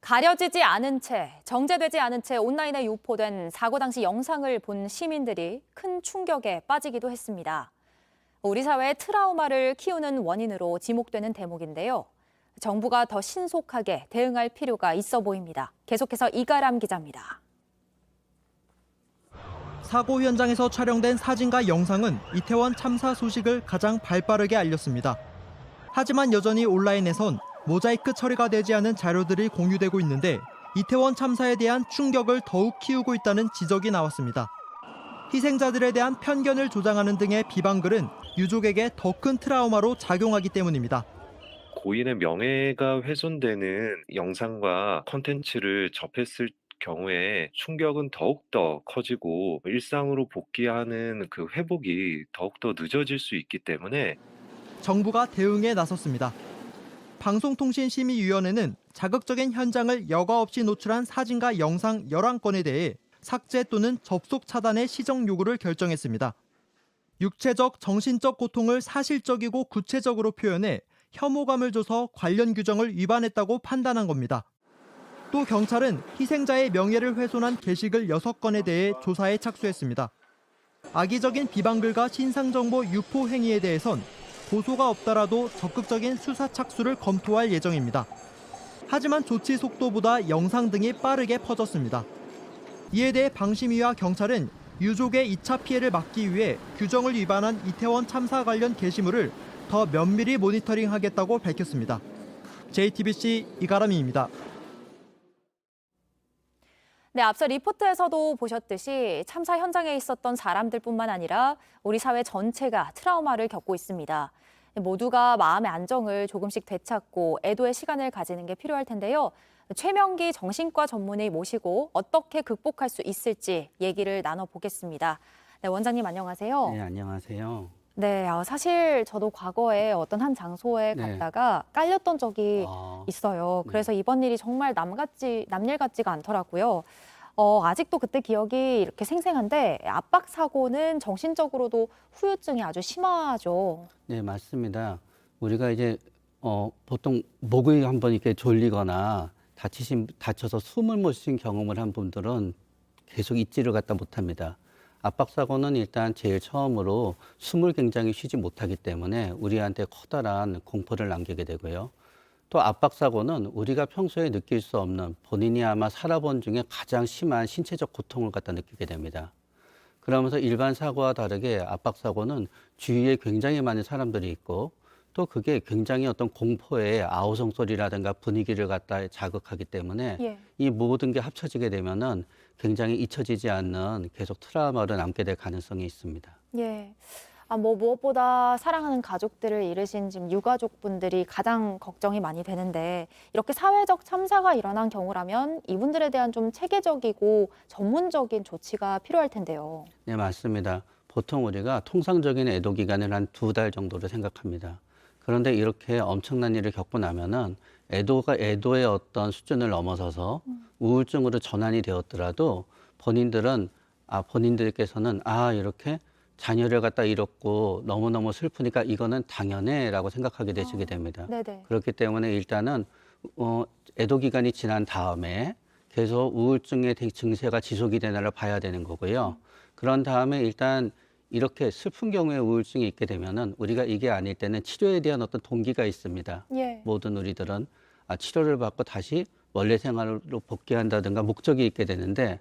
Speaker 1: 가려지지 않은 채, 정제되지 않은 채 온라인에 유포된 사고 당시 영상을 본 시민들이 큰 충격에 빠지기도 했습니다. 우리 사회의 트라우마를 키우는 원인으로 지목되는 대목인데요. 정부가 더 신속하게 대응할 필요가 있어 보입니다. 계속해서 이가람 기자입니다.
Speaker 21: 사고 현장에서 촬영된 사진과 영상은 이태원 참사 소식을 가장 발빠르게 알렸습니다. 하지만 여전히 온라인에선 모자이크 처리가 되지 않은 자료들이 공유되고 있는데 이태원 참사에 대한 충격을 더욱 키우고 있다는 지적이 나왔습니다. 희생자들에 대한 편견을 조장하는 등의 비방글은 유족에게 더 큰 트라우마로 작용하기 때문입니다.
Speaker 22: 고인의 명예가 훼손되는 영상과 콘텐츠를 접했을 경우에 충격은 더욱더 커지고 일상으로 복귀하는 그 회복이 더욱더 늦어질 수 있기 때문에
Speaker 21: 정부가 대응에 나섰습니다. 방송통신심의위원회는 자극적인 현장을 여과 없이 노출한 사진과 영상 11건에 대해 삭제 또는 접속 차단의 시정 요구를 결정했습니다. 육체적, 정신적 고통을 사실적이고 구체적으로 표현해 혐오감을 줘서 관련 규정을 위반했다고 판단한 겁니다. 또 경찰은 희생자의 명예를 훼손한 게시글 6건에 대해 조사에 착수했습니다. 악의적인 비방글과 신상정보 유포 행위에 대해선 고소가 없더라도 적극적인 수사 착수를 검토할 예정입니다. 하지만 조치 속도보다 영상 등이 빠르게 퍼졌습니다. 이에 대해 방심위와 경찰은 유족의 2차 피해를 막기 위해 규정을 위반한 이태원 참사 관련 게시물을 더 면밀히 모니터링하겠다고 밝혔습니다. JTBC 이가람입니다.
Speaker 1: 네, 앞서 리포트에서도 보셨듯이 참사 현장에 있었던 사람들뿐만 아니라 우리 사회 전체가 트라우마를 겪고 있습니다. 모두가 마음의 안정을 조금씩 되찾고 애도의 시간을 가지는 게 필요할 텐데요. 최명기 정신과 전문의 모시고 어떻게 극복할 수 있을지 얘기를 나눠보겠습니다. 네, 원장님 안녕하세요.
Speaker 23: 네, 안녕하세요.
Speaker 1: 네, 사실 저도 과거에 어떤 한 장소에 갔다가 깔렸던 적이 있어요. 그래서 이번 일이 정말 남일 같지가 않더라고요. 아직도 그때 기억이 이렇게 생생한데 압박 사고는 정신적으로도 후유증이 아주 심하죠.
Speaker 23: 네, 맞습니다. 우리가 이제 보통 목이 한번 이렇게 졸리거나 다쳐서 숨을 못 쉰 경험을 한 분들은 계속 잊지를 갖다 못합니다. 압박 사고는 일단 제일 처음으로 숨을 굉장히 쉬지 못하기 때문에 우리한테 커다란 공포를 남기게 되고요. 또 압박 사고는 우리가 평소에 느낄 수 없는 본인이 아마 살아본 중에 가장 심한 신체적 고통을 갖다 느끼게 됩니다. 그러면서 일반 사고와 다르게 압박 사고는 주위에 굉장히 많은 사람들이 있고 또 그게 굉장히 어떤 공포의 아우성 소리라든가 분위기를 갖다 자극하기 때문에 이 모든 게 합쳐지게 되면은 굉장히 잊혀지지 않는 계속 트라우마로 남게 될 가능성이 있습니다.
Speaker 1: 예. 무엇보다 사랑하는 가족들을 잃으신 지금 유가족분들이 가장 걱정이 많이 되는데 이렇게 사회적 참사가 일어난 경우라면 이분들에 대한 좀 체계적이고 전문적인 조치가 필요할 텐데요.
Speaker 23: 네, 맞습니다. 보통 우리가 통상적인 애도 기간을 한 2달 정도로 생각합니다. 그런데 이렇게 엄청난 일을 겪고 나면은 애도의 어떤 수준을 넘어서서 우울증으로 전환이 되었더라도 본인들께서는 이렇게 자녀를 갖다 잃었고 너무너무 슬프니까 이거는 당연해라고 생각하게 되시게 됩니다. 그렇기 때문에 일단은 애도 기간이 지난 다음에 계속 우울증의 증세가 지속이 되나를 봐야 되는 거고요. 그런 다음에 일단 이렇게 슬픈 경우에 우울증이 있게 되면은 우리가 이게 아닐 때는 치료에 대한 어떤 동기가 있습니다. 모든 우리들은 치료를 받고 다시 원래 생활로 복귀한다든가 목적이 있게 되는데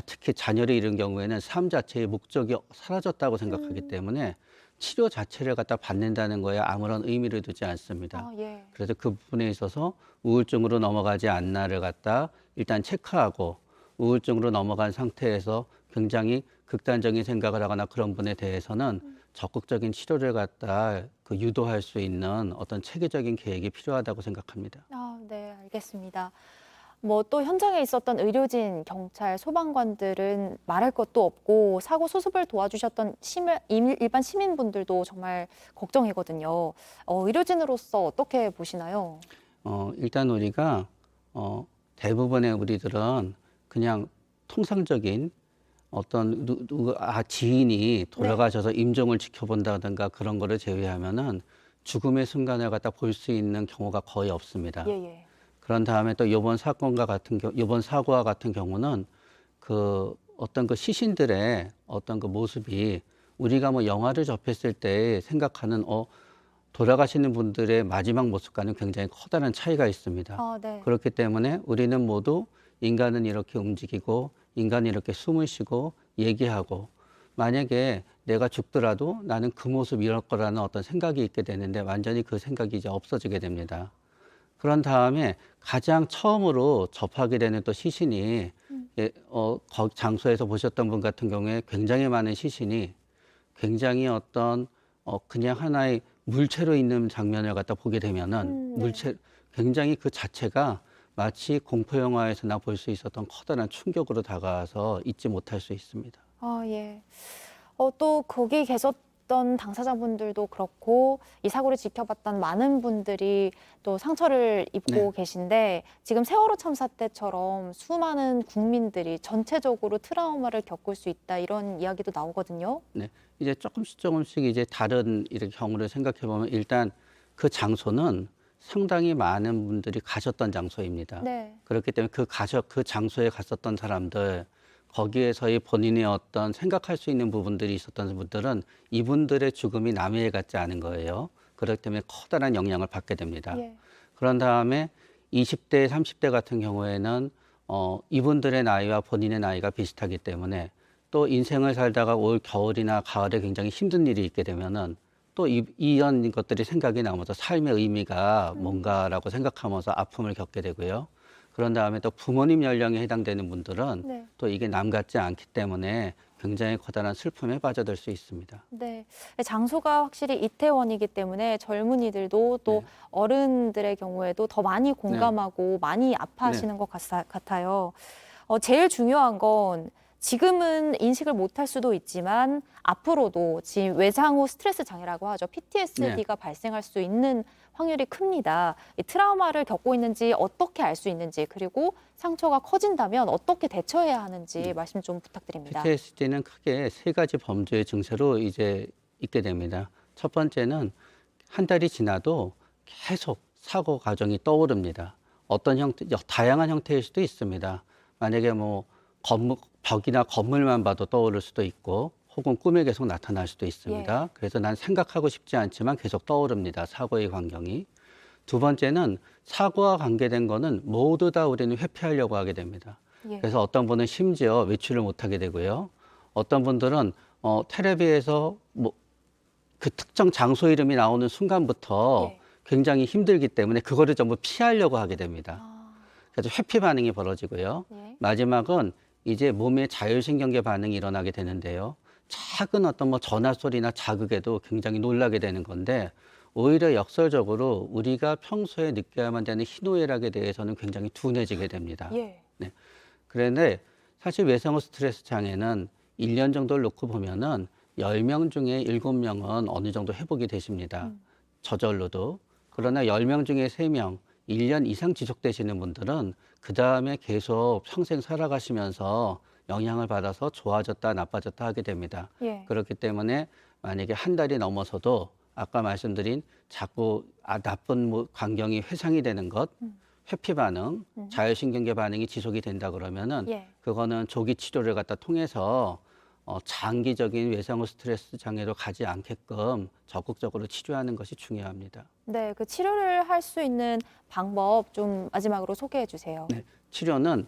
Speaker 23: 특히 자녀를 잃은 경우에는 삶 자체의 목적이 사라졌다고 생각하기 때문에 치료 자체를 갖다 받는다는 거에 아무런 의미를 두지 않습니다. 그래서 그 부분에 있어서 우울증으로 넘어가지 않나를 갖다 일단 체크하고 우울증으로 넘어간 상태에서 굉장히 극단적인 생각을 하거나 그런 분에 대해서는 적극적인 치료를 갖다 유도할 수 있는 어떤 체계적인 계획이 필요하다고 생각합니다.
Speaker 1: 네, 알겠습니다. 또 현장에 있었던 의료진, 경찰, 소방관들은 말할 것도 없고 사고 수습을 도와주셨던 일반 시민분들도 정말 걱정이거든요. 의료진으로서 어떻게 보시나요?
Speaker 23: 일단 우리가 대부분의 우리들은 그냥 통상적인 어떤 지인이 돌아가셔서 임종을 지켜본다든가 그런 거를 제외하면은 죽음의 순간을 갖다 볼 수 있는 경우가 거의 없습니다. 그런 다음에 또 이번 사고와 같은 경우는 그 어떤 그 시신들의 어떤 그 모습이 우리가 뭐 영화를 접했을 때 생각하는 돌아가시는 분들의 마지막 모습과는 굉장히 커다란 차이가 있습니다.
Speaker 1: 네.
Speaker 23: 그렇기 때문에 우리는 모두 인간은 이렇게 움직이고 인간이 이렇게 숨을 쉬고 얘기하고 만약에 내가 죽더라도 나는 그 모습 이럴 거라는 어떤 생각이 있게 되는데 완전히 그 생각이 이제 없어지게 됩니다. 그런 다음에 가장 처음으로 접하게 되는 또 시신이 장소에서 보셨던 분 같은 경우에 굉장히 많은 시신이 굉장히 어떤 그냥 하나의 물체로 있는 장면을 갖다 보게 되면은 물체 굉장히 그 자체가 마치 공포 영화에서나 볼 수 있었던 커다란 충격으로 다가와서 잊지 못할 수 있습니다.
Speaker 1: 예. 또 거기 계셨던 당사자분들도 그렇고 이 사고를 지켜봤던 많은 분들이 또 상처를 입고 계신데 지금 세월호 참사 때처럼 수많은 국민들이 전체적으로 트라우마를 겪을 수 있다 이런 이야기도 나오거든요.
Speaker 23: 네, 이제 조금씩 이제 다른 이렇게 경우를 생각해 보면 일단 그 장소는 상당히 많은 분들이 가셨던 장소입니다.
Speaker 1: 네.
Speaker 23: 그렇기 때문에 그 장소에 갔었던 사람들 거기에서의 본인의 어떤 생각할 수 있는 부분들이 있었던 분들은 이분들의 죽음이 남의 일 같지 않은 거예요. 그렇기 때문에 커다란 영향을 받게 됩니다. 그런 다음에 20대, 30대 같은 경우에는 이분들의 나이와 본인의 나이가 비슷하기 때문에 또 인생을 살다가 올 겨울이나 가을에 굉장히 힘든 일이 있게 되면은 또 이런 것들이 생각이 나면서 삶의 의미가 뭔가라고 생각하면서 아픔을 겪게 되고요. 그런 다음에 또 부모님 연령에 해당되는 분들은 또 이게 남 같지 않기 때문에 굉장히 커다란 슬픔에 빠져들 수 있습니다.
Speaker 1: 네, 장소가 확실히 이태원이기 때문에 젊은이들도 또 어른들의 경우에도 더 많이 공감하고 많이 아파하시는 것 같아요. 제일 중요한 건 지금은 인식을 못할 수도 있지만 앞으로도 지금 외상 후 스트레스 장애라고 하죠. PTSD가 발생할 수 있는 확률이 큽니다. 이 트라우마를 겪고 있는지 어떻게 알 수 있는지 그리고 상처가 커진다면 어떻게 대처해야 하는지 말씀 좀 부탁드립니다.
Speaker 23: PTSD는 크게 세 가지 범주의 증세로 이제 있게 됩니다. 첫 번째는 한 달이 지나도 계속 사고 과정이 떠오릅니다. 어떤 형태, 다양한 형태일 수도 있습니다. 만약에 뭐 벽이나 건물만 봐도 떠오를 수도 있고 혹은 꿈에 계속 나타날 수도 있습니다. 그래서 난 생각하고 싶지 않지만 계속 떠오릅니다. 사고의 광경이. 두 번째는 사고와 관계된 거는 모두 다 우리는 회피하려고 하게 됩니다. 그래서 어떤 분은 심지어 외출을 못하게 되고요. 어떤 분들은 텔레비에서 뭐 그 특정 장소 이름이 나오는 순간부터 굉장히 힘들기 때문에 그거를 전부 피하려고 하게 됩니다. 그래서 회피 반응이 벌어지고요. 마지막은 이제 몸의 자율신경계 반응이 일어나게 되는데요. 작은 어떤 뭐 전화 소리나 자극에도 굉장히 놀라게 되는 건데 오히려 역설적으로 우리가 평소에 느껴야만 되는 희노애락에 대해서는 굉장히 둔해지게 됩니다. 네. 그런데 사실 외상 후 스트레스 장애는 1년 정도를 놓고 보면은 10명 중에 7명은 어느 정도 회복이 되십니다. 저절로도. 그러나 10명 중에 3명, 1년 이상 지속되시는 분들은 그 다음에 계속 평생 살아가시면서 영향을 받아서 좋아졌다 나빠졌다 하게 됩니다. 그렇기 때문에 만약에 한 달이 넘어서도 아까 말씀드린 자꾸 나쁜 광경이 회상이 되는 것, 회피 반응, 자율신경계 반응이 지속이 된다 그러면은 그거는 조기 치료를 갖다 통해서 장기적인 외상 후 스트레스 장애로 가지 않게끔 적극적으로 치료하는 것이 중요합니다.
Speaker 1: 네, 그 치료를 할 수 있는 방법 좀 마지막으로 소개해 주세요.
Speaker 23: 네, 치료는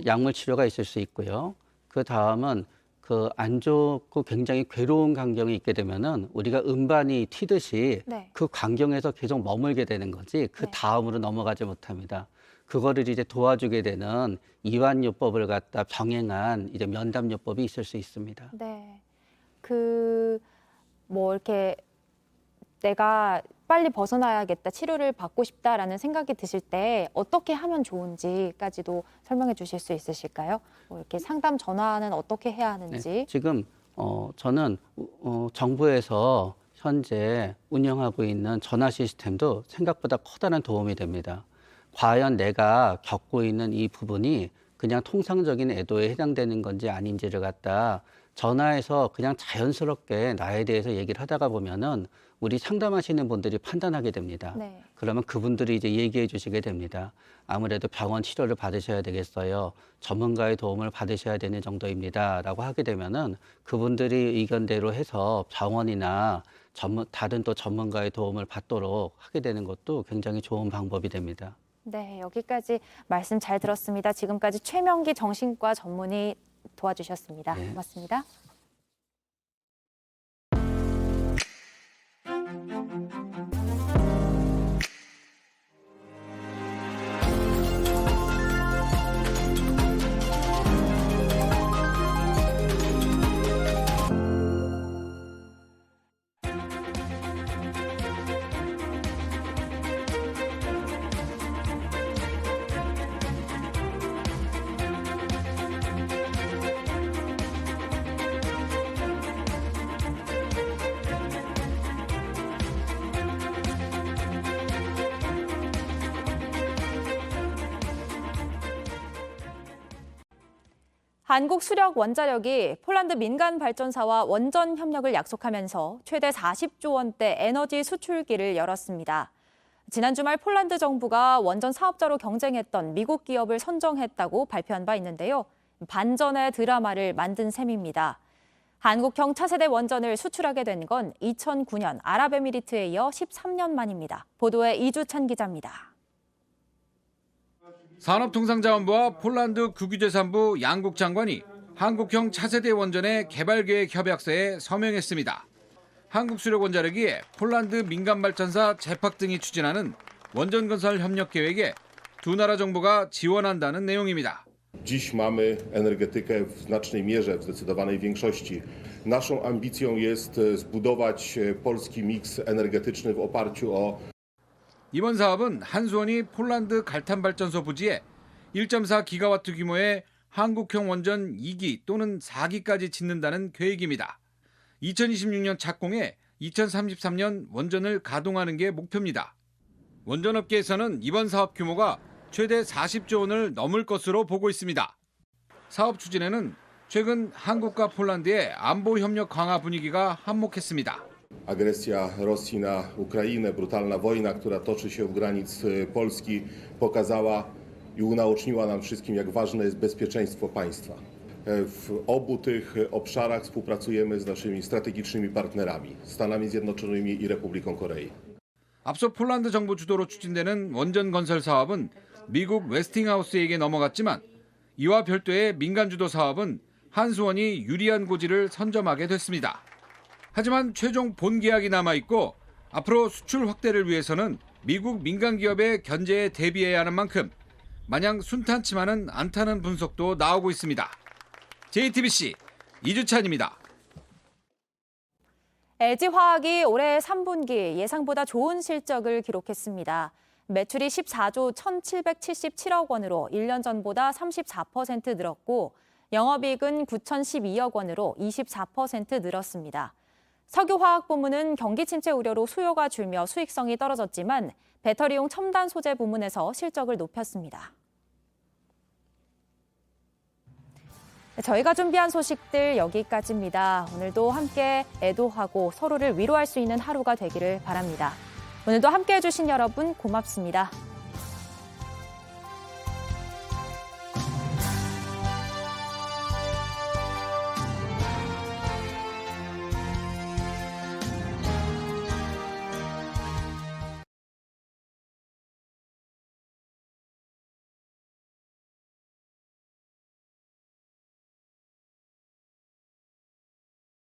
Speaker 23: 약물 치료가 있을 수 있고요. 그 다음은 그 안 좋고 굉장히 괴로운 광경이 있게 되면은 우리가 음반이 튀듯이 그 광경에서 계속 머물게 되는 거지 그 다음으로 넘어가지 못합니다. 그거를 이제 도와주게 되는 이완요법을 갖다 병행한 이제 면담요법이 있을 수 있습니다.
Speaker 1: 네, 뭐 이렇게 내가 빨리 벗어나야겠다, 치료를 받고 싶다라는 생각이 드실 때 어떻게 하면 좋은지까지도 설명해 주실 수 있으실까요? 뭐 이렇게 상담 전화는 어떻게 해야 하는지.
Speaker 23: 네, 지금 저는 정부에서 현재 운영하고 있는 전화 시스템도 생각보다 커다란 도움이 됩니다. 과연 내가 겪고 있는 이 부분이 그냥 통상적인 애도에 해당되는 건지 아닌지를 갖다 전화해서 그냥 자연스럽게 나에 대해서 얘기를 하다가 보면은 우리 상담하시는 분들이 판단하게 됩니다.
Speaker 1: 네.
Speaker 23: 그러면 그분들이 이제 얘기해 주시게 됩니다. 아무래도 병원 치료를 받으셔야 되겠어요. 전문가의 도움을 받으셔야 되는 정도입니다. 라고 하게 되면은 그분들이 의견대로 해서 병원이나 다른 또 전문가의 도움을 받도록 하게 되는 것도 굉장히 좋은 방법이 됩니다.
Speaker 1: 네, 여기까지 말씀 잘 들었습니다. 지금까지 최명기 정신과 전문의 도와주셨습니다.
Speaker 23: 네.
Speaker 1: 고맙습니다. 한국 수력 원자력이 폴란드 민간 발전사와 원전 협력을 약속하면서 최대 40조 원대 에너지 수출기를 열었습니다. 지난 주말 폴란드 정부가 원전 사업자로 경쟁했던 미국 기업을 선정했다고 발표한 바 있는데요. 반전의 드라마를 만든 셈입니다. 한국형 차세대 원전을 수출하게 된 건 2009년 아랍에미리트에 이어 13년 만입니다. 보도에 이주찬 기자입니다.
Speaker 2: 산업통상자원부와 폴란드 국유재산부 양국 장관이 한국형 차세대 원전의 개발계획 협약서에 서명했습니다. 한국수력원자력이 폴란드 민간발전사 제팍 등이 추진하는 원전 건설 협력 계획에 두 나라 정부가 지원한다는 내용입니다.
Speaker 3: Dziś mamy energetykę w znacznej mierze, w zdecydowanej większości. Naszą ambicją jest zbudować polski miks energetyczny w oparciu o
Speaker 2: 이번 사업은 한수원이 폴란드 갈탄발전소 부지에 1.4기가와트 규모의 한국형 원전 2기 또는 4기까지 짓는다는 계획입니다. 2026년 착공해 2033년 원전을 가동하는 게 목표입니다. 원전업계에서는 이번 사업 규모가 최대 40조 원을 넘을 것으로 보고 있습니다. 사업 추진에는 최근 한국과 폴란드의 안보 협력 강화 분위기가 한몫했습니다.
Speaker 3: Agresja Rosji na Ukrainę, brutalna wojna, która toczy się u granic Polski, pokazała i unaoczniła nam wszystkim, jak ważne jest bezpieczeństwo państwa. W obu tych obszarach współpracujemy z naszymi strategicznymi partnerami, Stanami Zjednoczonymi i Republiką Korei.
Speaker 2: 앞서 폴란드 정부 주도로 추진되는 원전 건설 사업은 미국 웨스팅하우스에게 넘어갔지만 이와 별도의 민간 주도 사업은 한수원이 유리한 고지를 선점하게 됐습니다. 하지만 최종 본계약이 남아있고 앞으로 수출 확대를 위해서는 미국 민간 기업의 견제에 대비해야 하는 만큼 마냥 순탄치만은 않다는 분석도 나오고 있습니다. JTBC 이주찬입니다.
Speaker 1: LG화학이 올해 3분기 예상보다 좋은 실적을 기록했습니다. 매출이 14조 1,777억 원으로 1년 전보다 34% 늘었고 영업이익은 9,012억 원으로 24% 늘었습니다. 석유화학 부문은 경기 침체 우려로 수요가 줄며 수익성이 떨어졌지만 배터리용 첨단 소재 부문에서 실적을 높였습니다. 저희가 준비한 소식들 여기까지입니다. 오늘도 함께 애도하고 서로를 위로할 수 있는 하루가 되기를 바랍니다. 오늘도 함께해 주신 여러분 고맙습니다.